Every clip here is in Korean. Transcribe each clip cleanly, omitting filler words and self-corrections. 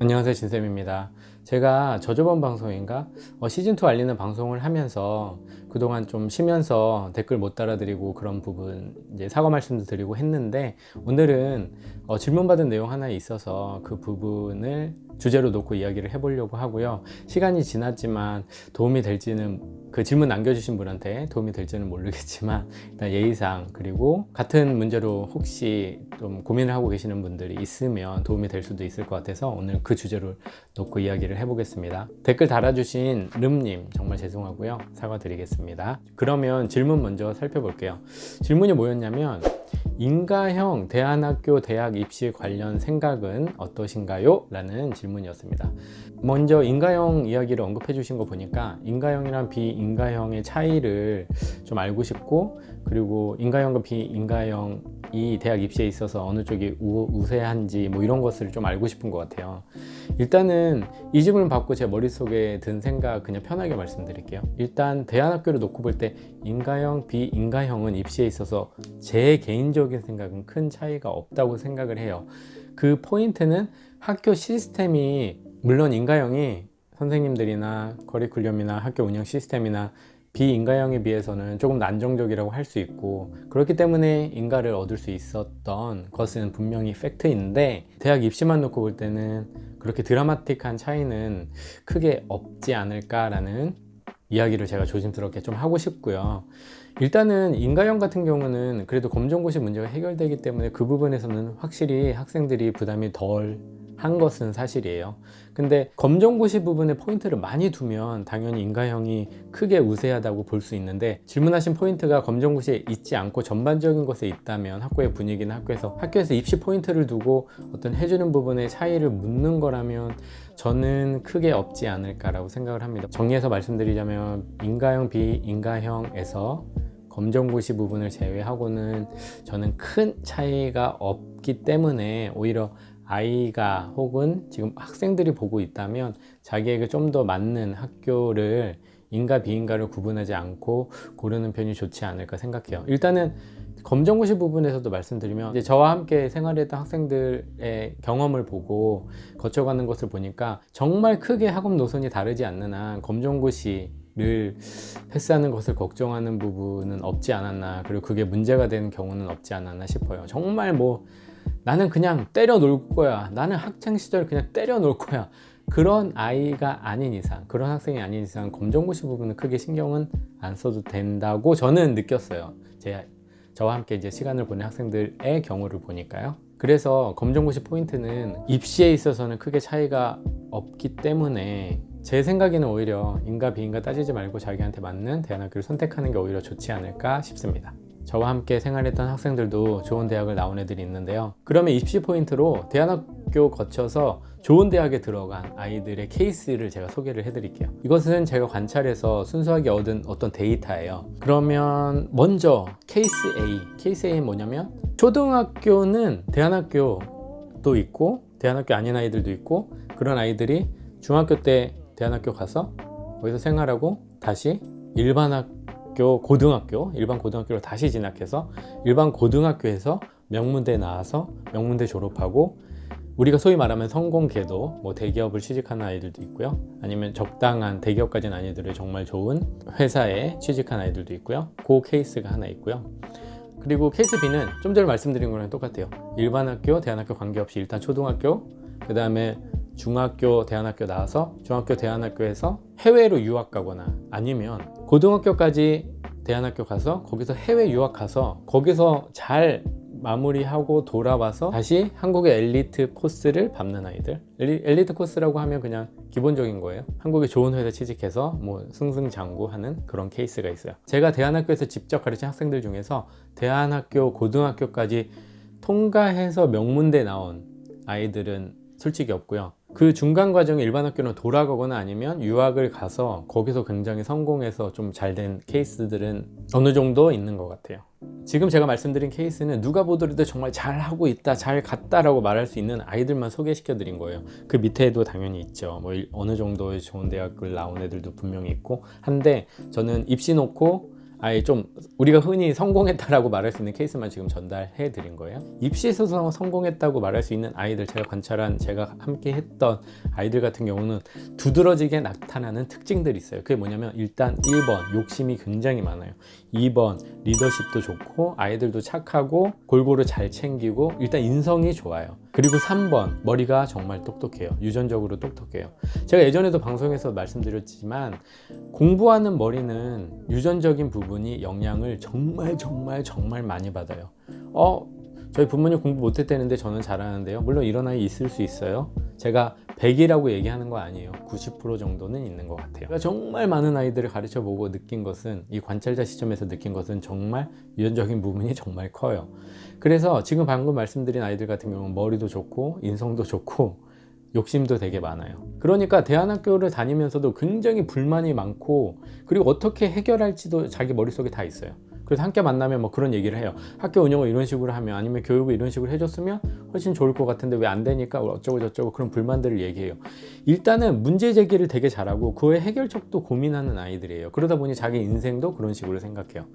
안녕하세요, 진쌤입니다. 제가 저저번 방송인가 시즌2 알리는 방송을 하면서 그동안 좀 쉬면서 댓글 못 달아드리고 그런 부분 이제 사과 말씀도 드리고 했는데, 오늘은 질문 받은 내용 하나 있어서 그 부분을 주제로 놓고 이야기를 해보려고 하고요. 시간이 지났지만 도움이 될지는, 그 질문 남겨주신 분한테 도움이 될지는 모르겠지만, 일단 예의상, 그리고 같은 문제로 혹시 좀 고민을 하고 계시는 분들이 있으면 도움이 될 수도 있을 것 같아서 오늘 그 주제로 놓고 이야기를 해보겠습니다. 댓글 달아주신 름님 정말 죄송하고요, 사과드리겠습니다. 그러면 질문 먼저 살펴볼게요. 질문이 뭐였냐면, 인가형 대안학교 대학 입시 관련 생각은 어떠신가요? 라는 질문이었습니다. 먼저 인가형 이야기를 언급해 주신 거 보니까 인가형이랑 비인가형의 차이를 좀 알고 싶고, 그리고 인가형과 비인가형이 대학 입시에 있어서 어느 쪽이 우세한지 뭐 이런 것을 좀 알고 싶은 것 같아요. 일단은 이 질문을 받고 제 머릿속에 든 생각 그냥 편하게 말씀드릴게요. 일단 대안학교를 놓고 볼 때 인가형, 비인가형은 입시에 있어서 제 개인적인 생각은 큰 차이가 없다고 생각을 해요. 그 포인트는 학교 시스템이, 물론 인가형이 선생님들이나 커리큘럼이나 학교 운영 시스템이나 비인가형에 비해서는 조금 더 안정적이라고 할 수 있고, 그렇기 때문에 인가를 얻을 수 있었던 것은 분명히 팩트인데, 대학 입시만 놓고 볼 때는 그렇게 드라마틱한 차이는 크게 없지 않을까라는 이야기를 제가 조심스럽게 좀 하고 싶고요. 일단은 인가형 같은 경우는 그래도 검정고시 문제가 해결되기 때문에 그 부분에서는 확실히 학생들이 부담이 덜 한 것은 사실이에요. 근데 검정고시 부분에 포인트를 많이 두면 당연히 인가형이 크게 우세하다고 볼 수 있는데, 질문하신 포인트가 검정고시에 있지 않고 전반적인 것에 있다면, 학교의 분위기나 학교에서 입시 포인트를 두고 어떤 해주는 부분의 차이를 묻는 거라면 저는 크게 없지 않을까라고 생각을 합니다. 정리해서 말씀드리자면, 인가형, 비인가형에서 검정고시 부분을 제외하고는 저는 큰 차이가 없기 때문에, 오히려 아이가 혹은 지금 학생들이 보고 있다면 자기에게 좀 더 맞는 학교를 인가 비인가를 구분하지 않고 고르는 편이 좋지 않을까 생각해요. 일단은 검정고시 부분에서도 말씀드리면, 이제 저와 함께 생활했던 학생들의 경험을 보고 거쳐가는 것을 보니까 정말 크게 학업 노선이 다르지 않는 한 검정고시를 패스하는 것을 걱정하는 부분은 없지 않았나, 그리고 그게 문제가 되는 경우는 없지 않았나 싶어요. 정말 뭐 나는 그냥 때려 놓을 거야, 나는 학창시절 그냥 때려 놓을 거야, 그런 아이가 아닌 이상, 그런 학생이 아닌 이상 검정고시 부분은 크게 신경은 안 써도 된다고 저는 느꼈어요. 저와 함께 이제 시간을 보낸 학생들의 경우를 보니까요. 그래서 검정고시 포인트는 입시에 있어서는 크게 차이가 없기 때문에 제 생각에는 오히려 인가 비인가 따지지 말고 자기한테 맞는 대안학교를 선택하는 게 오히려 좋지 않을까 싶습니다. 저와 함께 생활했던 학생들도 좋은 대학을 나온 애들이 있는데요. 그러면 입시 포인트로 대안학교 거쳐서 좋은 대학에 들어간 아이들의 케이스를 제가 소개를 해드릴게요. 이것은 제가 관찰해서 순수하게 얻은 어떤 데이터예요. 그러면 먼저 케이스 A는 뭐냐면, 초등학교는 대안학교도 있고 대안학교 아닌 아이들도 있고, 그런 아이들이 중학교 때 대안학교 가서 거기서 생활하고 다시 일반 고등학교로 다시 진학해서 일반 고등학교에서 명문대 나와서 명문대 졸업하고, 우리가 소위 말하면 성공궤도, 뭐 대기업을 취직하는 아이들도 있고요, 아니면 적당한 대기업까지는 아니더라도 정말 좋은 회사에 취직한 아이들도 있고요. 그 케이스가 하나 있고요. 그리고 케이스 B는 좀 전에 말씀드린 거랑 똑같아요. 일반 학교, 대안학교 관계없이 일단 초등학교, 그 다음에 중학교, 대안학교 나와서 중학교, 대안학교에서 해외로 유학 가거나, 아니면 고등학교까지 대안학교 가서 거기서 해외 유학 가서 거기서 잘 마무리하고 돌아와서 다시 한국의 엘리트 코스를 밟는 아이들. 엘리트 코스라고 하면 그냥 기본적인 거예요. 한국의 좋은 회사 취직해서 뭐 승승장구하는 그런 케이스가 있어요. 제가 대안학교에서 직접 가르친 학생들 중에서 대안학교, 고등학교까지 통과해서 명문대 나온 아이들은 솔직히 없고요. 그 중간 과정에 일반 학교로 돌아가거나 아니면 유학을 가서 거기서 굉장히 성공해서 좀 잘 된 케이스들은 어느 정도 있는 것 같아요. 지금 제가 말씀드린 케이스는 누가 보더라도 정말 잘하고 있다, 잘 갔다라고 말할 수 있는 아이들만 소개시켜 드린 거예요. 그 밑에도 당연히 있죠. 뭐 어느 정도의 좋은 대학을 나온 애들도 분명히 있고 한데, 저는 입시 놓고 아예 좀 우리가 흔히 성공했다라고 말할 수 있는 케이스만 지금 전달해 드린 거예요. 입시에서 성공했다고 말할 수 있는 아이들, 제가 함께 했던 아이들 같은 경우는 두드러지게 나타나는 특징들이 있어요. 그게 뭐냐면 일단 1번 욕심이 굉장히 많아요. 2번 리더십도 좋고 아이들도 착하고 골고루 잘 챙기고 일단 인성이 좋아요. 그리고 3번 머리가 정말 똑똑해요. 유전적으로 똑똑해요. 제가 예전에도 방송에서 말씀드렸지만 공부하는 머리는 유전적인 부분이 영향을 정말 많이 받아요. 저희 부모님 공부 못했다는데 저는 잘하는데요. 물론 이런 아이 있을 수 있어요. 제가 100이라고 얘기하는 거 아니에요. 90% 정도는 있는 것 같아요. 제가 정말 많은 아이들을 가르쳐 보고 느낀 것은, 이 관찰자 시점에서 느낀 것은 정말 유전적인 부분이 정말 커요. 그래서 지금 방금 말씀드린 아이들 같은 경우는 머리도 좋고 인성도 좋고 욕심도 되게 많아요. 그러니까 대안학교를 다니면서도 굉장히 불만이 많고, 그리고 어떻게 해결할지도 자기 머릿속에 다 있어요. 그래서 함께 만나면 뭐 그런 얘기를 해요. 학교 운영을 이런 식으로 하면, 아니면 교육을 이런 식으로 해줬으면 훨씬 좋을 것 같은데 왜 안 되니까 어쩌고 저쩌고 그런 불만들을 얘기해요. 일단은 문제 제기를 되게 잘하고 그의 해결책도 고민하는 아이들이에요. 그러다 보니 자기 인생도 그런 식으로 생각해요.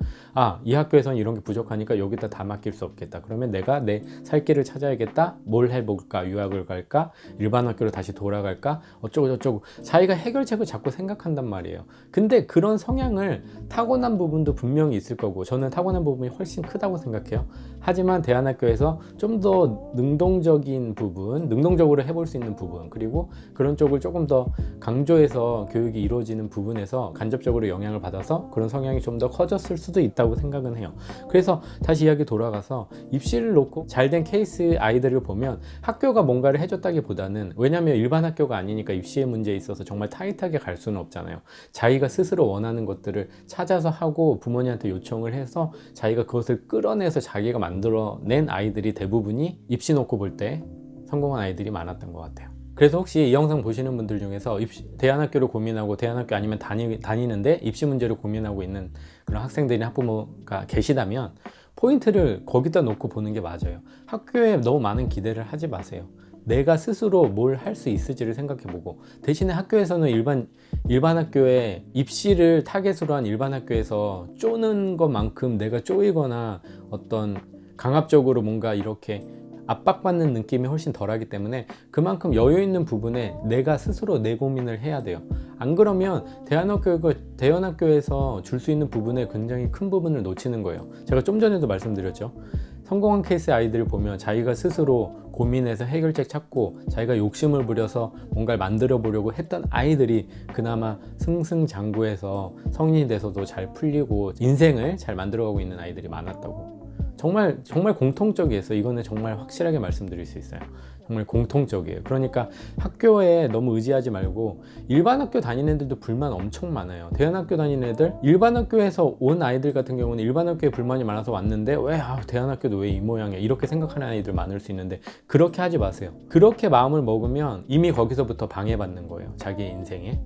이 학교에서는 이런 게 부족하니까 여기다 다 맡길 수 없겠다. 그러면 내가 내 살 길을 찾아야겠다. 뭘 해볼까? 유학을 갈까? 일반 학교로 다시 돌아갈까? 어쩌고 저쩌고 자기가 해결책을 자꾸 생각한단 말이에요. 근데 그런 성향을 타고난 부분도 분명히 있을 거고, 저는 타고난 부분이 훨씬 크다고 생각해요. 하지만 대안학교에서 좀 더 능동적인 부분, 능동적으로 해볼 수 있는 부분, 그리고 그런 쪽을 조금 더 강조해서 교육이 이루어지는 부분에서 간접적으로 영향을 받아서 그런 성향이 좀 더 커졌을 수도 있다고 생각은 해요. 그래서 다시 이야기 돌아가서 입시를 놓고 잘된 케이스 아이들을 보면 학교가 뭔가를 해줬다기보다는, 왜냐하면 일반 학교가 아니니까 입시의 문제에 있어서 정말 타이트하게 갈 수는 없잖아요. 자기가 스스로 원하는 것들을 찾아서 하고 부모님한테 요청을 해서 자기가 그것을 끌어내서 자기가 만들어낸 아이들이 대부분이 입시 놓고 볼 때 성공한 아이들이 많았던 것 같아요. 그래서 혹시 이 영상 보시는 분들 중에서 대안학교를 고민하고, 대안학교 아니면 다니는데 입시 문제를 고민하고 있는 그런 학생들이나 학부모가 계시다면 포인트를 거기다 놓고 보는 게 맞아요. 학교에 너무 많은 기대를 하지 마세요. 내가 스스로 뭘 할 수 있을지를 생각해보고, 대신에 학교에서는 일반 학교에 입시를 타겟으로 한 일반 학교에서 쪼는 것만큼 내가 쪼이거나 어떤 강압적으로 뭔가 이렇게 압박받는 느낌이 훨씬 덜하기 때문에 그만큼 여유 있는 부분에 내가 스스로 내 고민을 해야 돼요. 안 그러면 대안학교에서 줄 수 있는 부분에 굉장히 큰 부분을 놓치는 거예요. 제가 좀 전에도 말씀드렸죠. 성공한 케이스 아이들을 보면 자기가 스스로 고민해서 해결책 찾고 자기가 욕심을 부려서 뭔가를 만들어 보려고 했던 아이들이 그나마 승승장구해서 성인이 돼서도 잘 풀리고 인생을 잘 만들어가고 있는 아이들이 많았다고. 정말 공통적이어서 이거는 정말 확실하게 말씀드릴 수 있어요. 정말 공통적이에요. 그러니까 학교에 너무 의지하지 말고, 일반 학교 다니는 애들도 불만 엄청 많아요. 대안학교 다니는 애들, 일반 학교에서 온 아이들 같은 경우는 일반 학교에 불만이 많아서 왔는데 왜 대안학교도 왜 이 모양이야 이렇게 생각하는 아이들 많을 수 있는데, 그렇게 하지 마세요. 그렇게 마음을 먹으면 이미 거기서부터 방해받는 거예요. 자기의 인생에.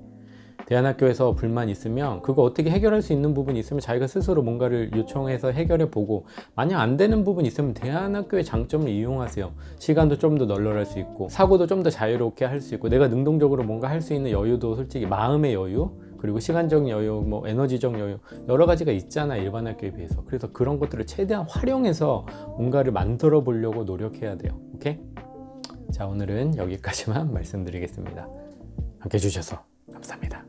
대안학교에서 불만 있으면 그거 어떻게 해결할 수 있는 부분이 있으면 자기가 스스로 뭔가를 요청해서 해결해 보고, 만약 안 되는 부분이 있으면 대안학교의 장점을 이용하세요. 시간도 좀 더 널널할 수 있고, 사고도 좀 더 자유롭게 할 수 있고, 내가 능동적으로 뭔가 할 수 있는 여유도, 솔직히 마음의 여유, 그리고 시간적 여유, 뭐 에너지적 여유, 여러 가지가 있잖아 일반 학교에 비해서. 그래서 그런 것들을 최대한 활용해서 뭔가를 만들어 보려고 노력해야 돼요. 오케이? 자, 오늘은 여기까지만 말씀드리겠습니다. 함께 해주셔서 감사합니다.